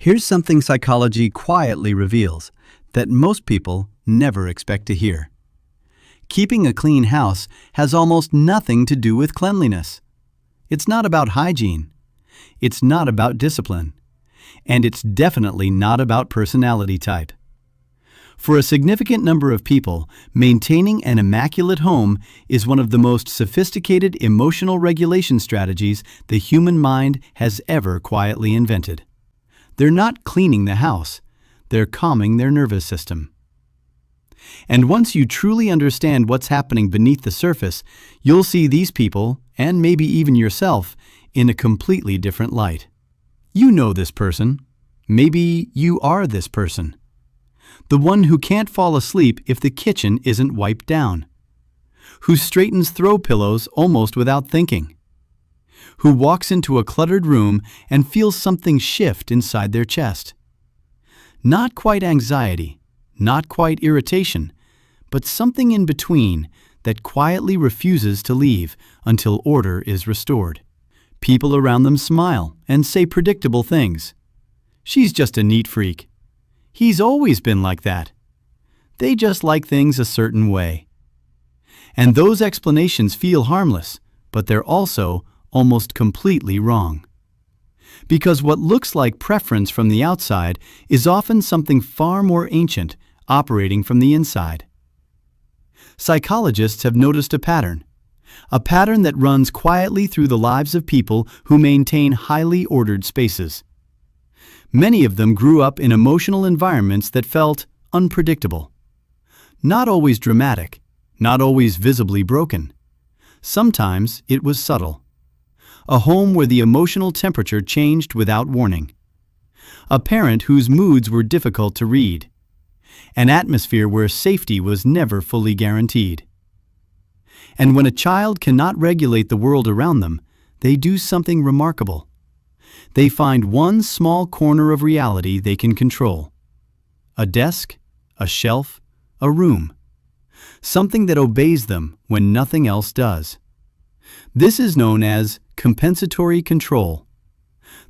Here's something psychology quietly reveals that most people never expect to hear. Keeping a clean house has almost nothing to do with cleanliness. It's not about hygiene. It's not about discipline. And it's definitely not about personality type. For a significant number of people, maintaining an immaculate home is one of the most sophisticated emotional regulation strategies the human mind has ever quietly invented. They're not cleaning the house, they're calming their nervous system. And once you truly understand what's happening beneath the surface, you'll see these people, and maybe even yourself, in a completely different light. You know this person. Maybe you are this person. The one who can't fall asleep if the kitchen isn't wiped down. Who straightens throw pillows almost without thinking. Who walks into a cluttered room and feels something shift inside their chest. Not quite anxiety, not quite irritation, but something in between that quietly refuses to leave until order is restored. People around them smile and say predictable things. She's just a neat freak. He's always been like that. They just like things a certain way. And those explanations feel harmless, but they're also almost completely wrong. Because what looks like preference from the outside is often something far more ancient operating from the inside. Psychologists have noticed a pattern that runs quietly through the lives of people who maintain highly ordered spaces. Many of them grew up in emotional environments that felt unpredictable. Not always dramatic, not always visibly broken. Sometimes it was subtle. A home where the emotional temperature changed without warning. A parent whose moods were difficult to read. An atmosphere where safety was never fully guaranteed. And when a child cannot regulate the world around them, they do something remarkable. They find one small corner of reality they can control. A desk, a shelf, a room. Something that obeys them when nothing else does. This is known as compensatory control.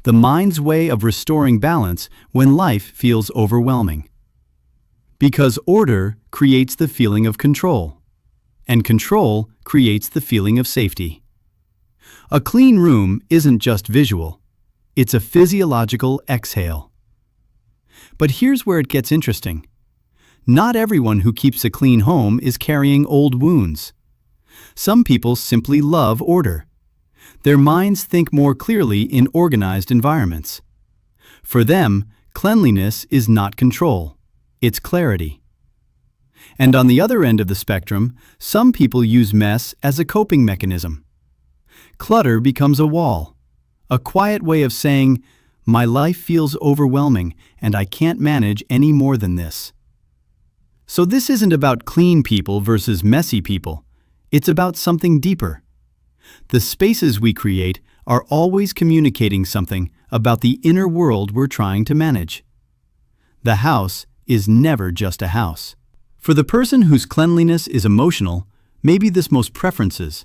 The mind's way of restoring balance when life feels overwhelming. Because order creates the feeling of control, and control creates the feeling of safety. A clean room isn't just visual. It's a physiological exhale. But here's where it gets interesting. Not everyone who keeps a clean home is carrying old wounds. Some people simply love order. Their minds think more clearly in organized environments. For them, cleanliness is not control, it's clarity. And on the other end of the spectrum, some people use mess as a coping mechanism. Clutter becomes a wall. A quiet way of saying, my life feels overwhelming and I can't manage any more than this. So this isn't about clean people versus messy people. It's about something deeper. The spaces we create are always communicating something about the inner world we're trying to manage. The house is never just a house. For the person whose cleanliness is emotional, maybe this most preferences.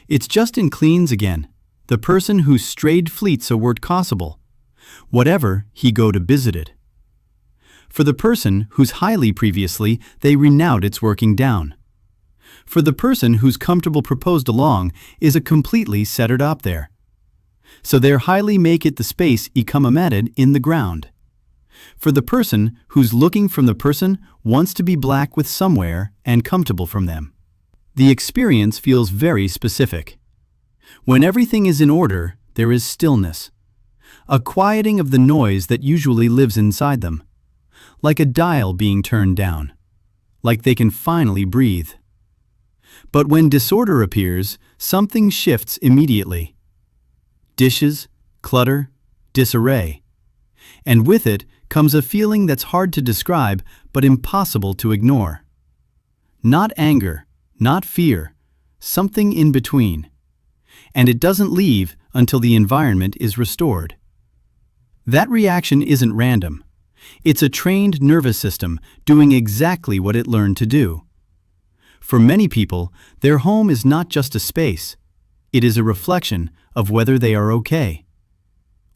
It's Justin Cleans again. The person whose strayed fleets a word possible. Whatever he go to visit it. For the person whose highly previously they renowned its working down. For the person whose comfortable proposed along is a completely settered up there. So their highly make it the space come embedded in the ground. For the person who's looking from the person wants to be black with somewhere and comfortable from them. The experience feels very specific. When everything is in order, there is stillness. A quieting of the noise that usually lives inside them. Like a dial being turned down. Like they can finally breathe. But when disorder appears, something shifts immediately. Dishes, clutter, disarray. And with it comes a feeling that's hard to describe but impossible to ignore. Not anger, not fear, something in between. And it doesn't leave until the environment is restored. That reaction isn't random. It's a trained nervous system doing exactly what it learned to do. For many people, their home is not just a space. It is a reflection of whether they are okay.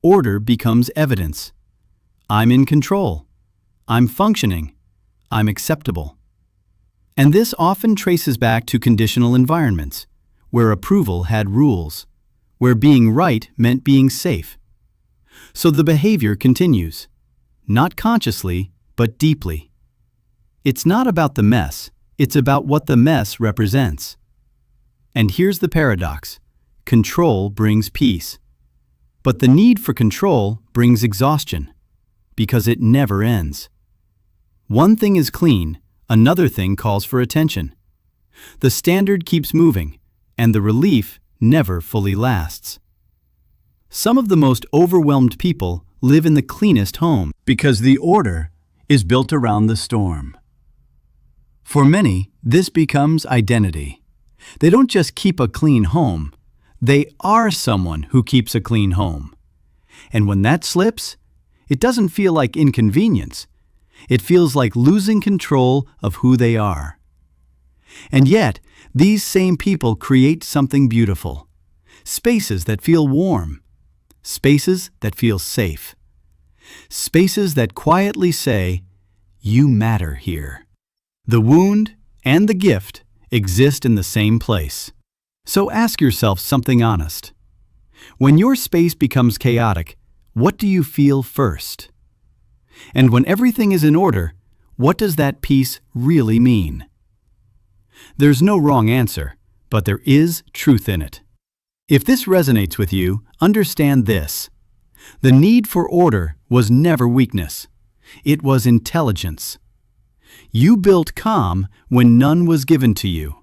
Order becomes evidence. I'm in control. I'm functioning. I'm acceptable. And this often traces back to conditional environments, where approval had rules, where being right meant being safe. So the behavior continues, not consciously, but deeply. It's not about the mess, it's about what the mess represents. And here's the paradox: control brings peace. But the need for control brings exhaustion, because it never ends. One thing is clean, another thing calls for attention. The standard keeps moving, and the relief never fully lasts. Some of the most overwhelmed people live in the cleanest home because the order is built around the storm. For many, this becomes identity. They don't just keep a clean home, they are someone who keeps a clean home. And when that slips, it doesn't feel like inconvenience. It feels like losing control of who they are. And yet, these same people create something beautiful. Spaces that feel warm. Spaces that feel safe. Spaces that quietly say, "You matter here." The wound and the gift exist in the same place. So ask yourself something honest. When your space becomes chaotic, what do you feel first? And when everything is in order, what does that peace really mean? There's no wrong answer, but there is truth in it. If this resonates with you, understand this. The need for order was never weakness. It was intelligence. You built calm when none was given to you.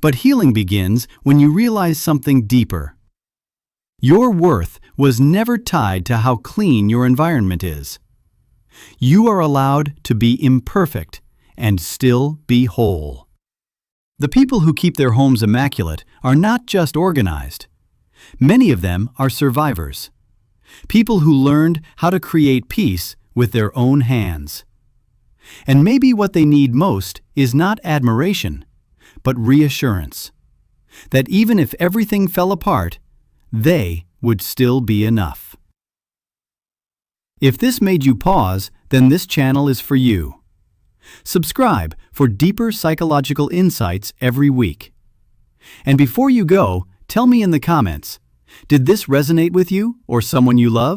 But healing begins when you realize something deeper. Your worth was never tied to how clean your environment is. You are allowed to be imperfect and still be whole. The people who keep their homes immaculate are not just organized. Many of them are survivors. People who learned how to create peace with their own hands. And maybe what they need most is not admiration, but reassurance. That even if everything fell apart, they would still be enough. If this made you pause, then this channel is for you. Subscribe for deeper psychological insights every week. And before you go, tell me in the comments, did this resonate with you or someone you love?